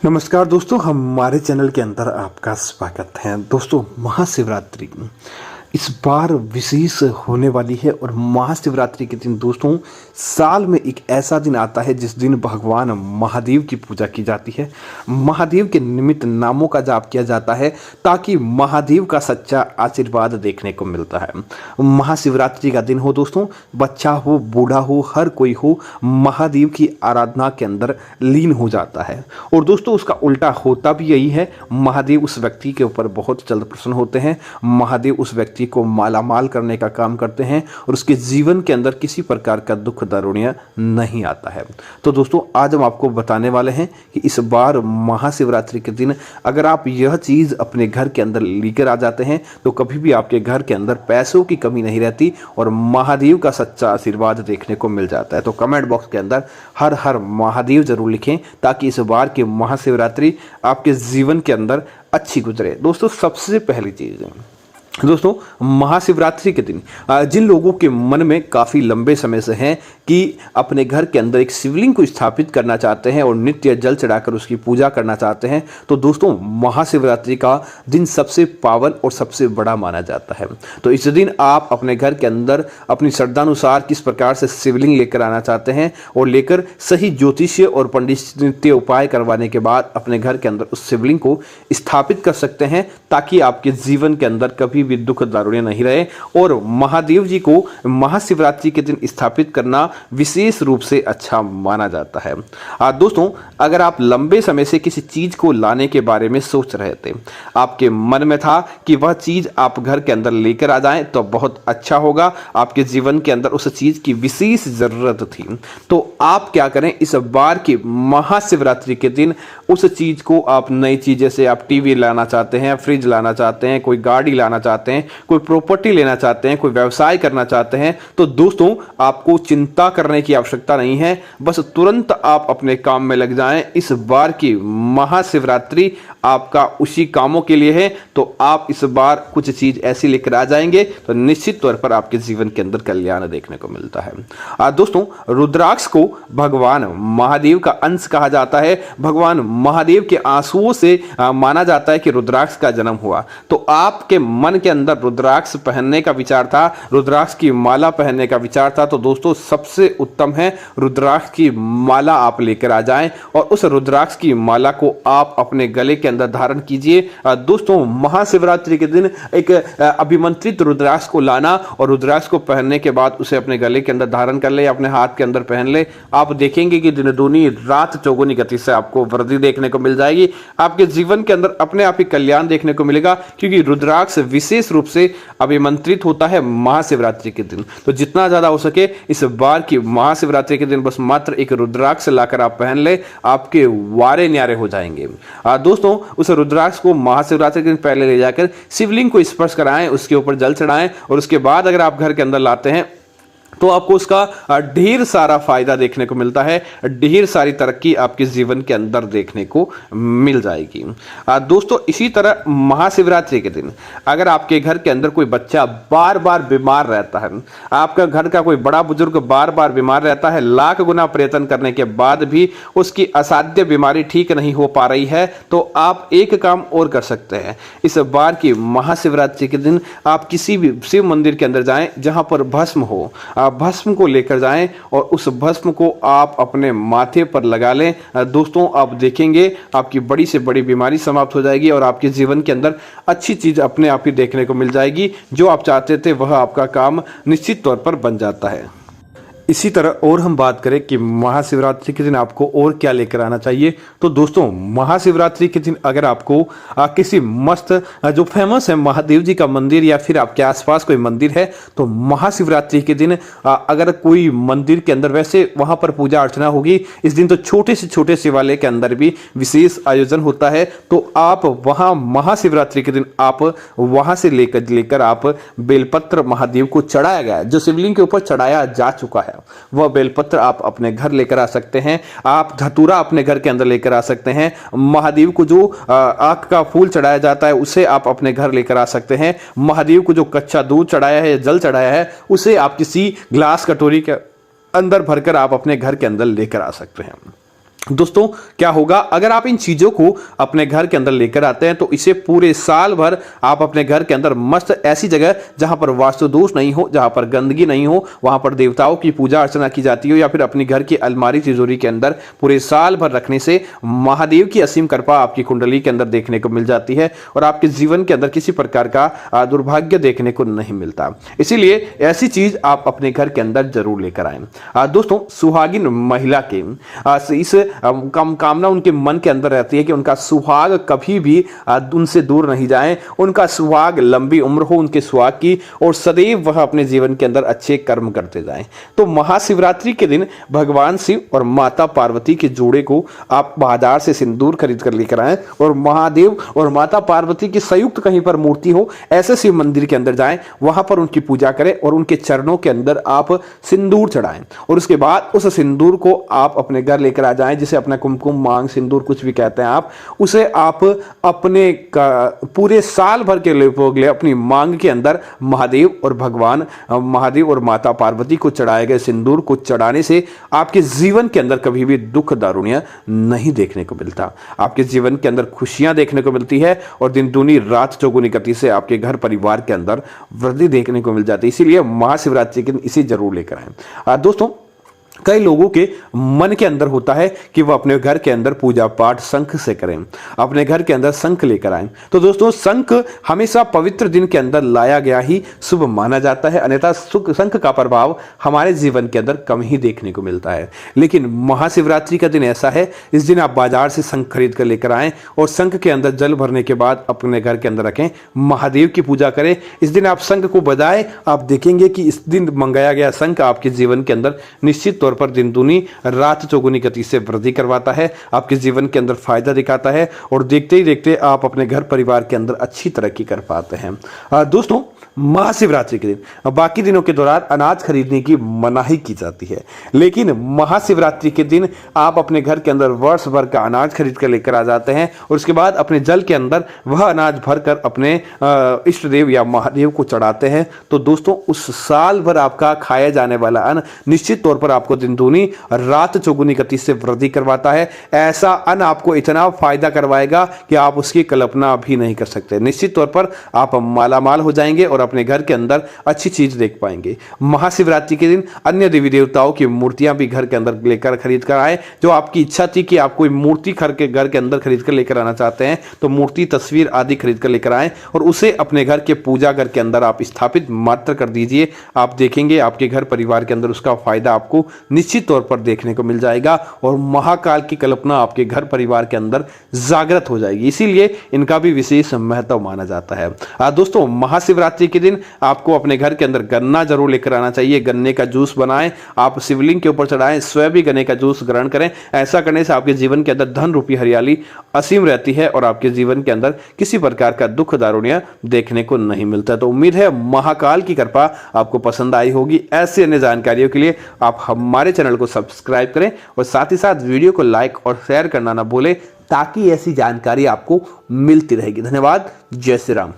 नमस्कार दोस्तों, हमारे चैनल के अंदर आपका स्वागत है। दोस्तों, महाशिवरात्रि इस बार विशेष होने वाली है और महाशिवरात्रि के दिन दोस्तों साल में एक ऐसा दिन आता है जिस दिन भगवान महादेव की पूजा की जाती है। महादेव के निमित्त नामों का जाप किया जाता है ताकि महादेव का सच्चा आशीर्वाद देखने को मिलता है। महाशिवरात्रि का दिन हो दोस्तों, बच्चा हो बूढ़ा हो हर कोई हो महादेव की आराधना के अंदर लीन हो जाता है। और दोस्तों उसका उल्टा होता भी यही है, महादेव उस व्यक्ति के ऊपर बहुत जल्द प्रसन्न होते हैं। महादेव उस व्यक्ति को मालामाल करने का काम करते हैं और उसके जीवन के अंदर किसी प्रकार का दुख दरुणिया नहीं आता है। तो दोस्तों आज हम आपको बताने वाले हैं कि इस बार महाशिवरात्रि के दिन अगर आप यह चीज अपने घर के अंदर लेकर आ जाते हैं तो कभी भी आपके घर के अंदर पैसों की कमी नहीं रहती और महादेव का सच्चा आशीर्वाद देखने को मिल जाता है। तो कमेंट बॉक्स के अंदर हर हर महादेव जरूर लिखें ताकि इस बार की महाशिवरात्रि आपके जीवन के अंदर अच्छी गुजरे। दोस्तों सबसे पहली चीज दोस्तों महाशिवरात्रि के दिन जिन लोगों के मन में काफ़ी लंबे समय से हैं कि अपने घर के अंदर एक शिवलिंग को स्थापित करना चाहते हैं और नित्य जल चढ़ाकर उसकी पूजा करना चाहते हैं, तो दोस्तों महाशिवरात्रि का दिन सबसे पावन और सबसे बड़ा माना जाता है। तो इस दिन आप अपने घर के अंदर अपनी श्रद्धानुसार किस प्रकार से शिवलिंग लेकर आना चाहते हैं और लेकर सही ज्योतिषीय और पंडित उपाय करवाने के बाद अपने घर के अंदर उस शिवलिंग को स्थापित कर सकते हैं ताकि आपके जीवन के अंदर कभी भी दुख दारुण्य नहीं रहे। और महादेव जी को महाशिवरात्रि के दिन स्थापित करना विशेष रूप से अच्छा माना जाता है। दोस्तों अगर आप लंबे समय से किसी चीज को लाने के बारे में सोच रहे थे, आपके मन में था कि वह चीज आप घर के अंदर लेकर आ जाएं तो बहुत अच्छा होगा, आपके जीवन के अंदर उस चीज की विशेष जरूरत थी, तो आप क्या करें, इस बार की महाशिवरात्रि के दिन उस चीज को आप नई चीज जैसे आप टीवी लाना चाहते हैं, फ्रिज लाना चाहते हैं, कोई गाड़ी लाना चाहते हैं, कोई प्रॉपर्टी लेना चाहते हैं, कोई व्यवसाय करना चाहते हैं, तो दोस्तों आपको चिंता करने की आवश्यकता नहीं है। बस तुरंत आप अपने काम में लग जाएं। इस बार की महाशिवरात्रि आपका उसी कामों के लिए है, तो आप इस बार कुछ चीज ऐसी लेकर आ जाएंगे तो निश्चित तौर पर आपके जीवन के अंदर कल्याण देखने को मिलता है। दोस्तों रुद्राक्ष को भगवान महादेव का अंश कहा जाता है। भगवान महादेव के आंसुओं से माना जाता है कि रुद्राक्ष का जन्म हुआ। तो आपके मन के अंदर रुद्राक्ष पहनने का विचार था, रुद्राक्ष की माला पहनने का विचार था, तो दोस्तों सबसे उत्तम है रुद्राक्ष की माला आप लेकर आ जाएं और उस रुद्राक्ष की माला को आप अपने गले के अंदर धारण कीजिए। दोस्तों महाशिवरात्रि के दिन एक अभिमंत्रित रुद्राक्ष को लाना और रुद्राक्ष को पहनने के बाद उसे अपने गले के अंदर धारण कर ले, अपने हाथ के अंदर पहन ले। आप देखेंगे कि दिन दूनी रात चौगुनी गति से आपको वृद्धि देखने को मिल जाएगी। आपके जीवन के अंदर अपने आप ही कल्याण देखने को मिलेगा क्योंकि रुद्राक्ष विशेष रूप से अभिमंत्रित होता है महाशिवरात्रि के दिन। तो जितना ज्यादा हो सके इस बार की महाशिवरात्रि के दिन बस मात्र एक रुद्राक्ष लाकर आप पहन ले, आपके वारे न्यारे हो जाएंगे। दोस्तों उस रुद्राक्ष को महाशिवरात्रि के दिन पहले ले जाकर शिवलिंग को स्पर्श कराएं, उसके ऊपर जल चढ़ाएं और उसके बाद अगर आप घर के अंदर लाते हैं तो आपको उसका ढेर सारा फायदा देखने को मिलता है, ढेर सारी तरक्की आपके जीवन के अंदर देखने को मिल जाएगी। दोस्तों इसी तरह महाशिवरात्रि के दिन अगर आपके घर के अंदर कोई बच्चा बार बार बीमार रहता है, आपका घर का कोई बड़ा बुजुर्ग बार बार बीमार रहता है, लाख गुना प्रयत्न करने के बाद भी उसकी असाध्य बीमारी ठीक नहीं हो पा रही है, तो आप एक काम और कर सकते हैं। इस बार की महाशिवरात्रि के दिन आप किसी भी शिव मंदिर के अंदर जाएं जहां पर भस्म हो, भस्म को लेकर जाएं और उस भस्म को आप अपने माथे पर लगा लें। दोस्तों आप देखेंगे आपकी बड़ी से बड़ी बीमारी समाप्त हो जाएगी और आपके जीवन के अंदर अच्छी चीज अपने आप ही देखने को मिल जाएगी। जो आप चाहते थे वह आपका काम निश्चित तौर पर बन जाता है। इसी तरह और हम बात करें कि महाशिवरात्रि के दिन आपको और क्या लेकर आना चाहिए, तो दोस्तों महाशिवरात्रि के दिन अगर आपको किसी मस्त जो फेमस है महादेव जी का मंदिर या फिर आपके आसपास कोई मंदिर है, तो महाशिवरात्रि के दिन अगर कोई मंदिर के अंदर वैसे वहां पर पूजा अर्चना होगी, इस दिन तो छोटे से छोटे शिवालय के अंदर भी विशेष आयोजन होता है, तो आप वहां महाशिवरात्रि के दिन आप वहां से लेकर आप बेलपत्र महादेव को चढ़ाया गया जो शिवलिंग के ऊपर चढ़ाया जा चुका है वह बेलपत्र आप अपने घर लेकर आ सकते हैं। आप धतूरा अपने घर के अंदर लेकर आ सकते हैं। महादेव को जो आक का फूल चढ़ाया जाता है उसे आप अपने घर लेकर आ सकते हैं। महादेव को जो कच्चा दूध चढ़ाया है, जल चढ़ाया है, उसे आप किसी ग्लास कटोरी के अंदर भरकर आप अपने घर के अंदर लेकर आ सकते हैं। दोस्तों क्या होगा अगर आप इन चीजों को अपने घर के अंदर लेकर आते हैं, तो इसे पूरे साल भर आप अपने घर के अंदर मस्त ऐसी जगह जहां पर वास्तु दोष नहीं हो, जहां पर गंदगी नहीं हो, वहां पर देवताओं की पूजा अर्चना की जाती हो, या फिर अपनी घर की अलमारी तिजोरी के अंदर पूरे साल भर रखने से महादेव की असीम कृपा आपकी कुंडली के अंदर देखने को मिल जाती है और आपके जीवन के अंदर किसी प्रकार का दुर्भाग्य देखने को नहीं मिलता। इसीलिए ऐसी चीज आप अपने घर के अंदर जरूर लेकर आए। दोस्तों सुहागिन महिला के इस कामना उनके मन के अंदर रहती है कि उनका सुहाग कभी भी उनसे दूर नहीं जाए, उनका सुहाग लंबी उम्र हो उनके सुहाग की, और सदैव वह अपने जीवन के अंदर अच्छे कर्म करते जाएं। तो महाशिवरात्रि के दिन भगवान शिव और माता पार्वती के जोड़े को आप बाजार से सिंदूर खरीद कर लेकर आएं और महादेव और माता पार्वती की संयुक्त कहीं पर मूर्ति हो ऐसे शिव मंदिर के अंदर जाएं, वहां पर उनकी पूजा करें और उनके चरणों के अंदर आप सिंदूर चढ़ाएं, और उसके बाद उस सिंदूर को आप अपने घर लेकर आ जाएं, जिसे अपना कुमकुम मांग सिंदूर कुछ भी कहते हैं आप, उसे आप अपने पूरे साल भर के लिए अपनी मांग के अंदर महादेव और भगवान महादेव और माता पार्वती को चढ़ाए गए सिंदूर को चढ़ाने से आपके जीवन के अंदर कभी भी दुख दारुण्य नहीं देखने को मिलता, आपके जीवन के अंदर खुशियां देखने को मिलती है और दिन दूनी रात चौगुनी गति से आपके घर परिवार के अंदर वृद्धि देखने को मिल जाती है। इसीलिए महाशिवरात्रि के दिन इसे जरूर लेकर आए। दोस्तों कई लोगों के मन के अंदर होता है कि वह अपने घर के अंदर पूजा पाठ शंख से करें, अपने घर के अंदर शंख लेकर आएं। तो दोस्तों शंख हमेशा पवित्र दिन के अंदर लाया गया ही शुभ माना जाता है, अन्यथा शंख का प्रभाव हमारे जीवन के अंदर कम ही देखने को मिलता है। लेकिन महाशिवरात्रि का दिन ऐसा है, इस दिन आप बाजार से शंख खरीद कर लेकर आएं और शंख के अंदर जल भरने के बाद अपने घर के अंदर रखें, महादेव की पूजा करें। इस दिन आप शंख को बजाएं, आप देखेंगे कि इस दिन मंगाया गया शंख आपके जीवन के अंदर निश्चित तौर पर दिन दूनी रात चौगुनी गति से वृद्धि करवाता है, आपके जीवन के अंदर फायदा दिखाता है और देखते ही देखते आप अपने घर परिवार के अंदर अच्छी तरक्की कर पाते हैं। दोस्तों महाशिवरात्रि के दिन बाकी दिनों के दौरान अनाज खरीदने की मनाही की जाती है, लेकिन महाशिवरात्रि के दिन आप अपने घर के अंदर वर्ष भर का अनाज खरीद कर लेकर आ जाते हैं और उसके बाद अपने जल के अंदर वह अनाज भरकर अपने इष्ट देव या महादेव को चढ़ाते हैं। तो दोस्तों उस साल भर आपका खाया जाने वाला अन्न निश्चित तौर पर आपको दिन दूनी रात चौगुनी गति से वृद्धि करवाता है। ऐसा अन्न आपको इतना फायदा करवाएगा कि आप उसकी कल्पना भी नहीं कर सकते। निश्चित तौर पर आप मालामाल हो जाएंगे और अपने घर के अंदर अच्छी चीज देख पाएंगे। महाशिवरात्रि के दिन अन्य देवी देवताओं की मूर्तियां भी घर के अंदर लेकर खरीद कर आए। जो आपकी इच्छा थी कि आप कोई मूर्ति घर के अंदर खरीद कर लेकर आना चाहते हैं, तो मूर्ति तस्वीर आदि खरीद कर लेकर आए और उसे अपने घर के पूजा घर के अंदर आप स्थापित मात्र कर दीजिए। आप देखेंगे आपके घर परिवार के अंदर उसका फायदा आपको निश्चित तौर पर देखने को मिल जाएगा और महाकाल की कल्पना आपके घर परिवार के अंदर जागृत हो जाएगी। इसीलिए इनका भी विशेष महत्व माना जाता है। दोस्तों महाशिवरात्रि के दिन आपको अपने घर के अंदर गन्ना जरूर लेकर आना चाहिए। गन्ने का जूस बनाएं, आप शिवलिंग के ऊपर चढ़ाएं, स्वयं भी गन्ने का जूस ग्रहण करें। ऐसा करने से आपके जीवन के अंदर धन रूपी हरियाली असीम रहती है और आपके जीवन के अंदर किसी प्रकार का दुख दारुण्य देखने को नहीं मिलता। तो उम्मीद है महाकाल की कृपा आपको पसंद आई होगी। ऐसी अन्य जानकारियों के लिए आप हमारे चैनल को सब्सक्राइब करें और साथ ही साथ वीडियो को लाइक और शेयर करना ना भूलें, ताकि ऐसी जानकारी आपको मिलती रहेगी। धन्यवाद। जय श्री राम।